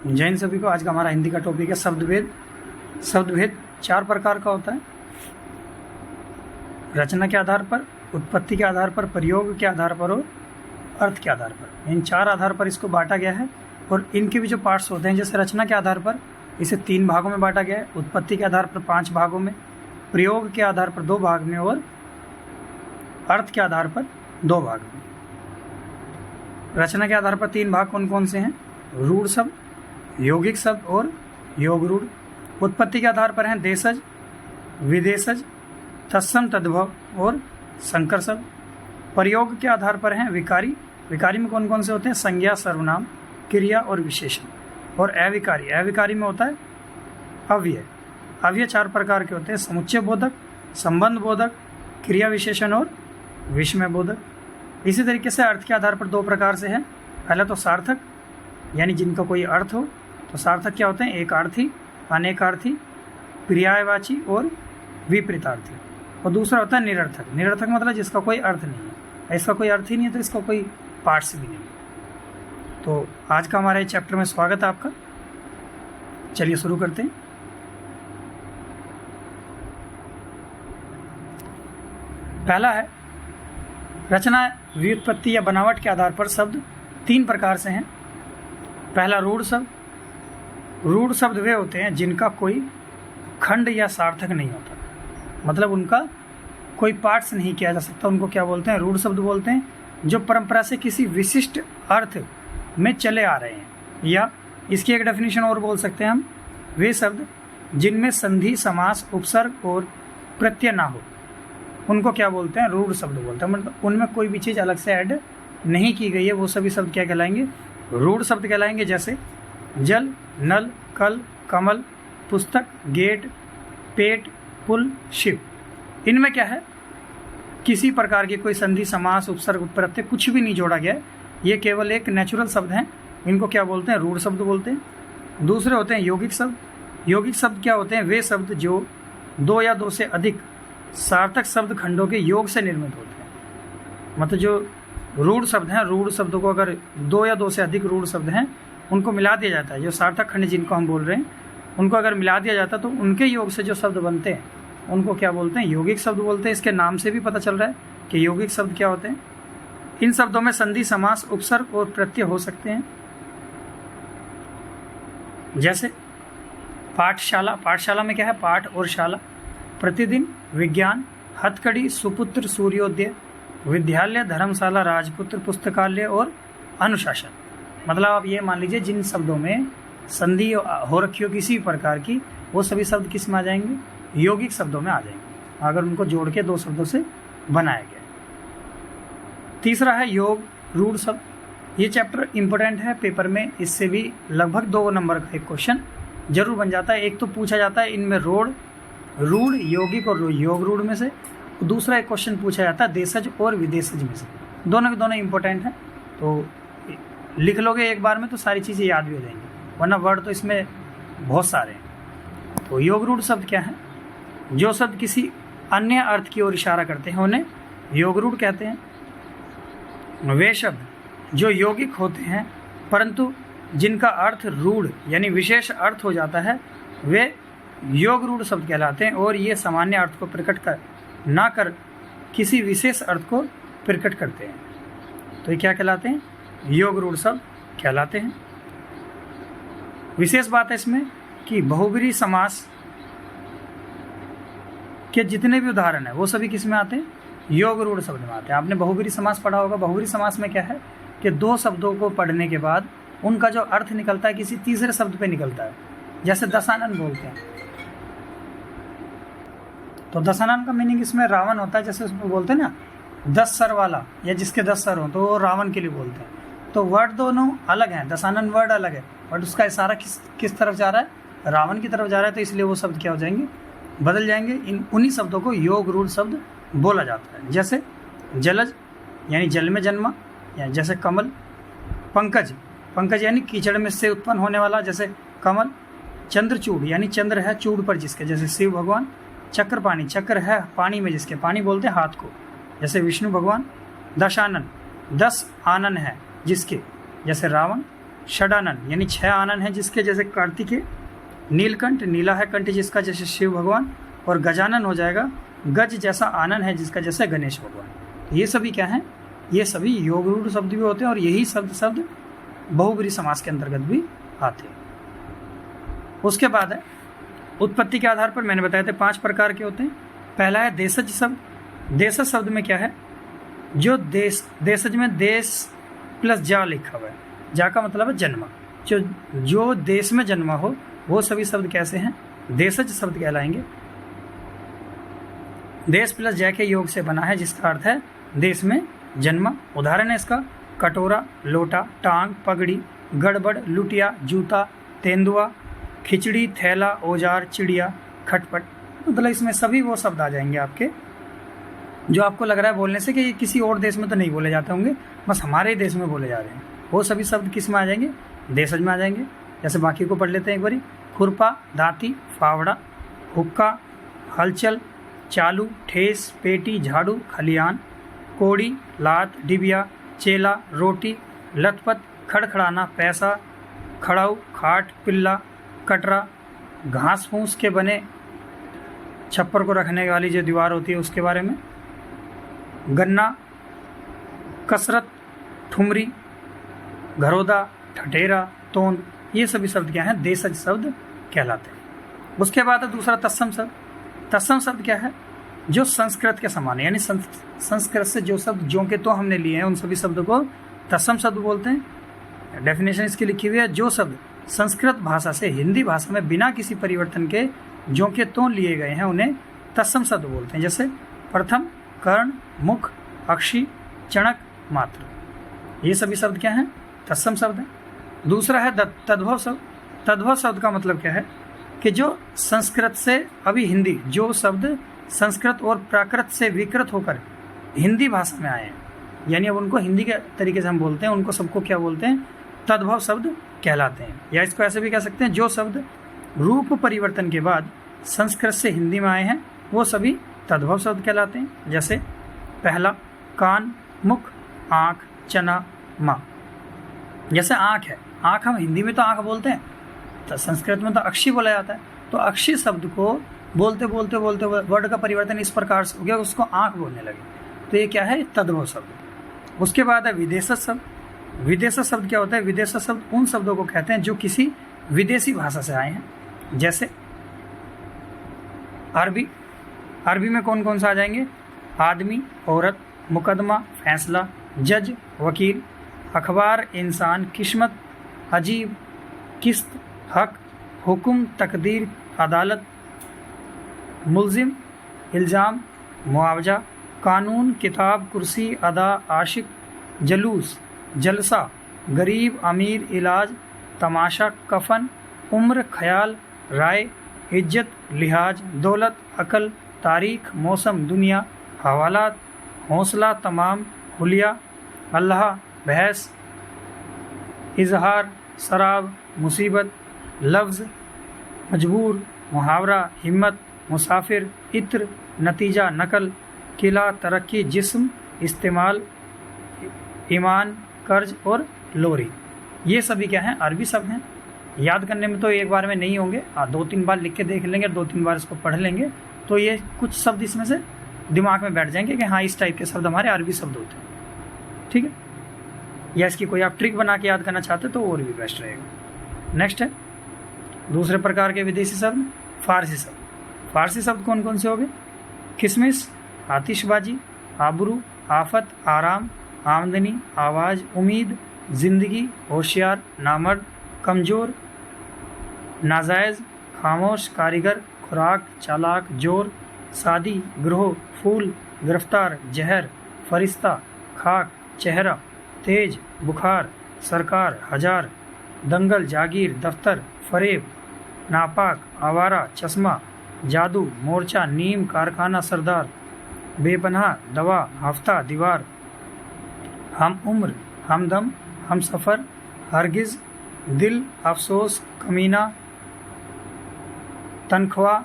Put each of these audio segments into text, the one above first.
जय हिंद सभी को। आज का हमारा हिंदी का टॉपिक है शब्दभेद। शब्दभेद 4 प्रकार का होता है। रचना के आधार पर, उत्पत्ति के आधार पर, प्रयोग के आधार पर और अर्थ के आधार पर। इन 4 आधार पर इसको बांटा गया है। और इनके भी जो पार्ट्स होते हैं, जैसे रचना के आधार पर इसे 3 भागों में बांटा गया है, उत्पत्ति के आधार पर 5 भागों में, प्रयोग के आधार पर 2 भाग में और अर्थ के आधार पर 2 भाग में। रचना के आधार पर 3 भाग कौन कौन से हैं? रूढ़ शब्द, यौगिक शब्द और योग रूढ़। उत्पत्ति के आधार पर हैं देशज, विदेशज, तत्सम, तद्भव और संकर शब्द। प्रयोग के आधार पर हैं विकारी। विकारी में कौन कौन से होते हैं? संज्ञा, सर्वनाम, क्रिया और विशेषण। और अविकारी, अविकारी में होता है अव्यय। अव्यय 4 प्रकार के होते हैं: समुच्चय बोधक, संबंध बोधक, क्रिया विशेषण और विषमय बोधक। इसी तरीके से अर्थ के आधार पर 2 प्रकार से है। पहला तो सार्थक, यानी जिनका कोई अर्थ हो। तो सार्थक क्या होते हैं? एकार्थी, अनेकार्थी, पर्यायवाची और विपरीतार्थी। और दूसरा होता है निरर्थक। निरर्थक मतलब जिसका कोई अर्थ नहीं है। इसका कोई अर्थ ही नहीं है तो इसका कोई पार्ट्स भी नहीं है। तो आज का हमारे चैप्टर में स्वागत है आपका। चलिए शुरू करते हैं। पहला है रचना, व्युत्पत्ति या बनावट के आधार पर शब्द 3 प्रकार से हैं। पहला रूढ़ शब्द। रूढ़ शब्द वे होते हैं जिनका कोई खंड या सार्थक नहीं होता, मतलब उनका कोई पार्ट्स नहीं किया जा सकता। उनको क्या बोलते हैं? रूढ़ शब्द बोलते हैं। जो परंपरा से किसी विशिष्ट अर्थ में चले आ रहे हैं, या इसकी एक डेफिनेशन और बोल सकते हैं हम, वे शब्द जिनमें संधि, समास, उपसर्ग और प्रत्यय ना हो, उनको क्या बोलते हैं? रूढ़ शब्द बोलते हैं। मतलब उनमें कोई भी चीज़ अलग से ऐड नहीं की गई है, वो सभी शब्द क्या कहलाएंगे? रूढ़ शब्द कहलाएंगे। जैसे जल, नल, कल, कमल, पुस्तक, गेट, पेट, पुल, शिव। इनमें क्या है? किसी प्रकार की कोई संधि, समास, उपसर्ग, प्रत्यय कुछ भी नहीं जोड़ा गया है। ये केवल एक नेचुरल शब्द हैं। इनको क्या बोलते हैं? रूढ़ शब्द बोलते हैं। दूसरे होते हैं यौगिक शब्द। यौगिक शब्द क्या होते हैं? वे शब्द जो 2 या 2 से अधिक सार्थक शब्द खंडों के योग से निर्मित होते हैं। मतलब जो रूढ़ शब्द हैं, रूढ़ शब्दों को अगर 2 या 2 से अधिक रूढ़ शब्द हैं, उनको मिला दिया जाता है। जो सार्थक खंड जिनको हम बोल रहे हैं, उनको अगर मिला दिया जाता है तो उनके योग से जो शब्द बनते हैं उनको क्या बोलते हैं? यौगिक शब्द बोलते हैं। इसके नाम से भी पता चल रहा है कि यौगिक शब्द क्या होते हैं। इन शब्दों में संधि, समास, उपसर्ग और प्रत्यय हो सकते हैं। जैसे पाठशाला। पाठशाला में क्या है? पाठ और शाला। प्रतिदिन, विज्ञान, हथकड़ी, सुपुत्र, सूर्योदय, विद्यालय, धर्मशाला, राजपुत्र, पुस्तकालय और अनुशासन। मतलब आप ये मान लीजिए जिन शब्दों में संधि हो रखी हो किसी प्रकार की, वो सभी शब्द किस में आ जाएंगे? यौगिक शब्दों में आ जाएंगे, अगर उनको जोड़ के 2 शब्दों से बनाया गया। तीसरा है योग रूढ़ शब्द। ये चैप्टर इंपॉर्टेंट है पेपर में। इससे भी लगभग 2 नंबर का एक क्वेश्चन जरूर बन जाता है। एक तो पूछा जाता है इनमें रूढ़, यौगिक और योग रूढ़ में से। दूसरा एक क्वेश्चन पूछा जाता है देशज और विदेशज में से। दोनों के दोनों इंपॉर्टेंट हैं। तो लिख लोगे एक बार में तो सारी चीज़ें याद भी हो जाएंगी, वरना वर्ड तो इसमें बहुत सारे हैं। तो योग रूढ़ शब्द क्या है? जो शब्द किसी अन्य अर्थ की ओर इशारा करते हैं उन्हें योग रूढ़ कहते हैं। वे शब्द जो यौगिक होते हैं परंतु जिनका अर्थ रूढ़ यानी विशेष अर्थ हो जाता है, वे योग रूढ़ शब्द कहलाते हैं। और ये सामान्य अर्थ को प्रकट ना कर किसी विशेष अर्थ को प्रकट करते हैं। तो ये क्या कहलाते हैं? योग रूढ़ शब्द कहलाते हैं। विशेष बात है इसमें कि बहुब्रीहि समास के जितने भी उदाहरण है वो सभी किस में आते हैं? योग रूढ़ शब्द में आते हैं। आपने बहुब्रीहि समास पढ़ा होगा। बहुब्रीहि समास में क्या है कि 2 शब्दों को पढ़ने के बाद उनका जो अर्थ निकलता है किसी तीसरे शब्द पे निकलता है। जैसे दशानन बोलते हैं, तो दशानन का मीनिंग इसमें रावण होता है। जैसे उसमें बोलते हैं ना 10 सर वाला, या जिसके 10 सर हो, तो वो रावण के लिए बोलते हैं। तो वर्ड दोनों अलग हैं। दशानन वर्ड अलग है, बट उसका इशारा किस तरफ जा रहा है? रावण की तरफ जा रहा है। तो इसलिए वो शब्द क्या हो जाएंगे? बदल जाएंगे। उन्हीं शब्दों को योग रूढ़ शब्द बोला जाता है। जैसे जलज यानी जल में जन्मा, या जैसे कमल। पंकज, पंकज यानी कीचड़ में से उत्पन्न होने वाला, जैसे कमल। चंद्रचूड़ यानी चंद्र है चूड़ पर जिसके, जैसे शिव भगवान। चक्रपाणी, चक्र है पानी में जिसके, पानी बोलते हैं हाथ को, जैसे विष्णु भगवान। दशानन, 10 आनन है जिसके, जैसे रावण। षडानन यानी 6 आनन है जिसके, जैसे कार्तिकेय, नीलकंठ, नीला है कंठ जिसका जैसे शिव भगवान, और गजानन हो जाएगा गज जैसा आनन है जिसका जैसे गणेश भगवान। तो ये सभी क्या हैं, ये सभी योग रूढ़ शब्द भी होते हैं और यही शब्द बहुब्रीहि समास के अंतर्गत भी आते हैं। उसके बाद है उत्पत्ति के आधार पर मैंने बताया थे 5 प्रकार के होते हैं। पहला है देशज शब्द। देशज शब्द में क्या है, जो देशज में देश प्लस जा लिखा हुआ है, जा का मतलब है जन्मा, जो देश में जन्मा हो वो सभी शब्द कैसे हैं, देशज शब्द कहलाएंगे। देश प्लस जय के योग से बना है जिसका अर्थ है देश में जन्मा। उदाहरण है इसका कटोरा, लोटा, टांग, पगड़ी, गड़बड़, लुटिया, जूता, तेंदुआ, खिचड़ी, थैला, औजार, चिड़िया, खटपट। मतलब इसमें सभी वो शब्द आ जाएंगे आपके जो आपको लग रहा है बोलने से कि ये किसी और देश में तो नहीं बोले जाते होंगे, बस हमारे ही देश में बोले जा रहे हैं। वो सभी शब्द किस में आ जाएंगे, देशज में आ जाएंगे। जैसे बाकी को पढ़ लेते हैं एक बारी। खुरपा, दाती, फावड़ा, हुक्का, हलचल, चालू, ठेस, पेटी, झाड़ू, खलियान, कोड़ी, लात, डिबिया, चेला, रोटी, लथपथ, खड़खड़ाना, पैसा, खड़ाऊ, खाट, पिल्ला, कटरा, घास फूस के बने छप्पर को रखने वाली जो दीवार होती है उसके बारे में, गन्ना, कसरत, ठुमरी, घरोदा, ठठेरा, तोंद। ये सभी शब्द क्या हैं, देशज शब्द कहलाते हैं। उसके बाद है दूसरा तत्सम शब्द। तत्सम शब्द क्या है, जो संस्कृत के समान है, यानी संस्कृत से जो शब्द जो के तो हमने लिए हैं उन सभी शब्दों को तत्सम शब्द बोलते हैं। डेफिनेशन इसकी लिखी हुई है, जो शब्द संस्कृत भाषा से हिंदी भाषा में बिना किसी परिवर्तन के जो के तो लिए गए हैं उन्हें तत्सम शब्द बोलते हैं। जैसे प्रथम, कर्ण, मुख, अक्षी, चणक, मात्र। ये सभी शब्द क्या हैं, तत्सम शब्द हैं। दूसरा है तद्भव शब्द। तद्भव शब्द का मतलब क्या है कि जो संस्कृत से अभी हिंदी, जो शब्द संस्कृत और प्राकृत से विकृत होकर हिंदी भाषा में आए हैं, यानी अब उनको हिंदी के तरीके से हम बोलते हैं, उनको सबको क्या बोलते हैं, तद्भव शब्द कहलाते हैं। या इसको ऐसे भी कह सकते हैं, जो शब्द रूप परिवर्तन के बाद संस्कृत से हिंदी में आए हैं वो सभी तद्भव शब्द कहलाते हैं। जैसे पहला कान, मुख, आँख, चना, माँ। जैसे आँख है, आँख हम हिंदी में तो आँख बोलते हैं, तो संस्कृत में तो अक्षी बोला जाता है। तो अक्षी शब्द को बोलते बोलते बोलते वर्ड का परिवर्तन इस प्रकार से हो गया, उसको आँख बोलने लगे, तो ये क्या है, तद्भव शब्द। उसके बाद है विदेशज शब्द। विदेशज शब्द क्या होता है, विदेशज शब्द उन शब्दों को कहते हैं जो किसी विदेशी भाषा से आए हैं। जैसे अरबी, अरबी में कौन कौन सा आ जाएंगे, आदमी, औरत, मुकदमा, फैसला, जज, वकील, अखबार, इंसान, किस्मत, अजीब, किस्त, हक, हुक्म, तकदीर, अदालत, मुल्जिम, इल्ज़ाम, मुआवजा, कानून, किताब, कुर्सी, अदा, आशिक, जलूस, जलसा, गरीब, अमीर, इलाज, तमाशा, कफन, उम्र, ख्याल, राय, इज्जत, लिहाज, दौलत, अकल, तारीख, मौसम, दुनिया, हवालात, हौसला, तमाम, हुलिया, अल्लाह, बहस, इजहार, शराब, मुसीबत, लफ्ज़, मजबूर, मुहावरा, हिम्मत, मुसाफिर, इत्र, नतीजा, नकल, किला, तरक्की, जिस्म, इस्तेमाल, ईमान, कर्ज और लोरी। ये सभी क्या हैं, अरबी शब्द हैं। याद करने में तो एक बार में नहीं होंगे, 2-3 बार लिख के देख लेंगे, 2-3 बार इसको पढ़ लेंगे तो ये कुछ शब्द इसमें से दिमाग में बैठ जाएंगे कि हाँ इस टाइप के शब्द हमारे अरबी शब्द होते हैं। ठीक है, या इसकी कोई आप ट्रिक बना के याद करना चाहते तो और भी बेस्ट रहेगा। नेक्स्ट है दूसरे प्रकार के विदेशी शब्द, फारसी शब्द। फारसी शब्द कौन कौन से हो गए, किशमिश, आतिशबाजी, आबरू, आफत, आराम, आमदनी, आवाज़, उम्मीद, जिंदगी, होशियार, नामर्द, कमज़ोर, नाजायज़, खामोश, कारीगर, खुराक, चालाक, जोर, शादी, ग्रोह, फूल, गिरफ्तार, जहर, फरिश्ता, खाक, चेहरा, तेज, बुखार, सरकार, हजार, दंगल, जागीर, दफ्तर, फरेब, नापाक, आवारा, चश्मा, जादू, मोर्चा, नीम, कारखाना, सरदार, बेपनाह, दवा, हफ्ता, दीवार, हम उम्र, हमदम, हम सफ़र, हरगिज़, दिल, अफसोस, कमीना, तनख्वाह,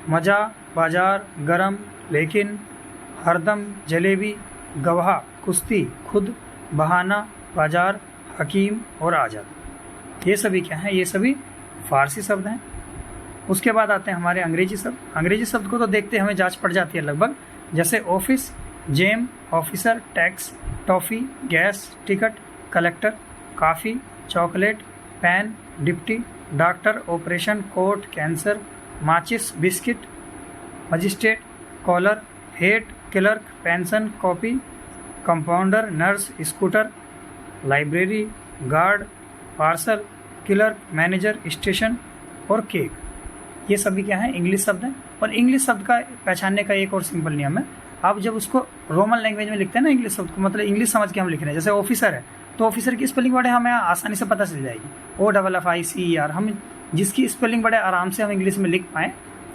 मजा, बाजार, गरम, लेकिन, हरदम, जलेबी, गवाह, कुश्ती, खुद, बहाना, बाजार, हकीम और आज़ाद। ये सभी क्या हैं, ये सभी फारसी शब्द हैं। उसके बाद आते हैं हमारे अंग्रेजी शब्द। अंग्रेजी शब्द को तो देखते हमें जांच पड़ जाती है लगभग, जैसे office, gem, officer, tax, toffee, gas, ticket, collector, coffee, chocolate, pen, deputy, doctor, operation, court, cancer, माचिस, biscuit, magistrate, collar, hat, clerk, pension, copy, compounder, nurse, scooter, library, guard, parcel, clerk, manager, station और cake. ये सभी क्या हैं, English शब्द हैं। और English शब्द का पहचानने का एक और सिंपल नियम है, आप जब उसको रोमन लैंग्वेज में लिखते हैं ना इंग्लिश शब्द को, मतलब इंग्लिश समझ के हम लिख रहे हैं, जैसे ऑफिसर है तो ऑफिसर की स्पेलिंग बड़े हमें आसानी से पता चल जाएगी, OFFICER। हम जिसकी स्पेलिंग बड़े आराम से हम इंग्लिश में लिख पाएँ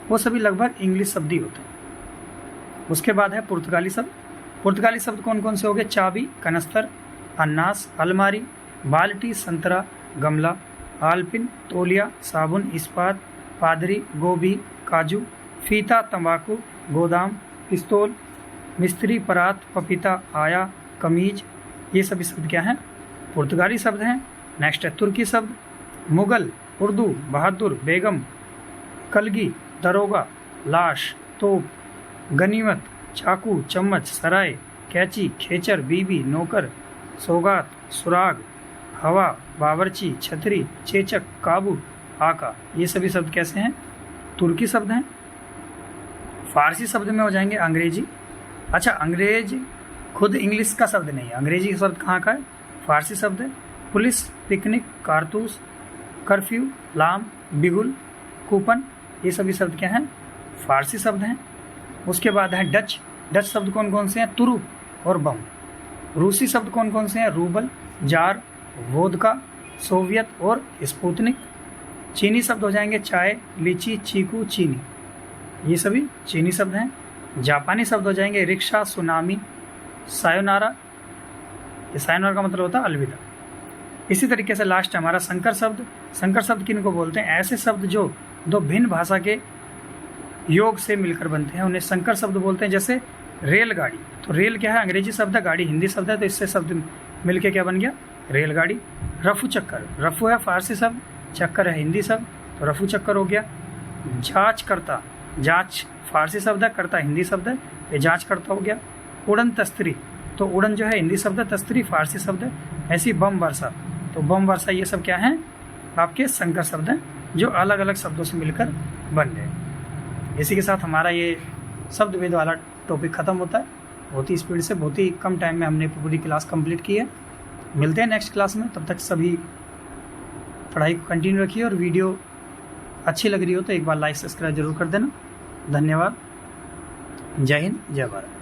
वो सभी लगभग इंग्लिश शब्द ही होते हैं। उसके बाद है पुर्तगाली शब्द। पुर्तगाली शब्द कौन कौन से हो गए, चाबी, कनस्तर, अन्नास, अलमारी, बाल्टी, संतरा, गमला, आलपिन, तौलिया, साबुन, इस्पात, पादरी, गोभी, काजू, फीता, तंबाकू, गोदाम, पिस्तौल, मिस्त्री, परात, पपीता, आया, कमीज। ये सभी शब्द क्या हैं, पुर्तगाली शब्द हैं। नेक्स्ट है तुर्की शब्द। मुगल, उर्दू, बहादुर, बेगम, कलगी, दरोगा, लाश, तोप, गनीमत, चाकू, चम्मच, सराय, कैंची, खेचर, बीबी, नौकर, सौगात, सुराग, हवा, बावर्ची, छतरी, चेचक, काबू, आका। ये सभी शब्द कैसे हैं, तुर्की शब्द हैं। फारसी शब्द में हो जाएंगे अंग्रेजी। अच्छा, अंग्रेज खुद इंग्लिश का शब्द नहीं है, अंग्रेजी शब्द कहाँ का है, फारसी शब्द है। पुलिस, पिकनिक, कारतूस, कर्फ्यू, लाम, बिगुल, कूपन, ये सभी शब्द क्या हैं, फारसी शब्द हैं। उसके बाद है डच। डच शब्द कौन कौन से हैं, तुरुप और बम। रूसी शब्द कौन कौन से हैं, रूबल, जार, वोदका, सोवियत और स्पुतनिक। चीनी शब्द हो जाएंगे चाय, लीची, चीकू, चीनी, ये सभी चीनी शब्द हैं। जापानी शब्द हो जाएंगे रिक्शा, सुनामी, सायोनारा। ये सायोनारा का मतलब होता है अलविदा। इसी तरीके से लास्ट है हमारा संकर शब्द। संकर शब्द किनको बोलते हैं, ऐसे शब्द जो दो भिन्न भाषा के योग से मिलकर बनते हैं उन्हें संकर शब्द बोलते हैं। जैसे रेलगाड़ी, तो रेल क्या है, अंग्रेजी शब्द है, गाड़ी हिंदी शब्द है, तो इससे शब्द मिलके क्या बन गया, रेलगाड़ी। रफू चक्कर, रफू है फारसी शब्द, चक्कर है हिंदी शब्द, तो रफू चक्कर हो गया। जांच करता, जांच फारसी शब्द है, करता हिंदी शब्द है, ये जांच करता हो गया। उड़न तस्त्री, तो उड़न जो है हिंदी शब्द है, तस्त्री फारसी शब्द है। ऐसी बम वर्षा, तो बम वर्षा, ये सब क्या हैं, आपके संकर शब्द हैं जो अलग अलग शब्दों से मिलकर बन गए। इसी के साथ हमारा ये शब्द भेद वाला टॉपिक ख़त्म होता है। बहुत ही स्पीड से, बहुत ही कम टाइम में हमने पूरी क्लास कंप्लीट की है। मिलते हैं नेक्स्ट क्लास में, तब तक सभी पढ़ाई को कंटिन्यू रखिए और वीडियो अच्छी लग रही हो तो एक बार लाइक सब्सक्राइब जरूर कर देना। धन्यवाद। जय हिंद, जय भारत।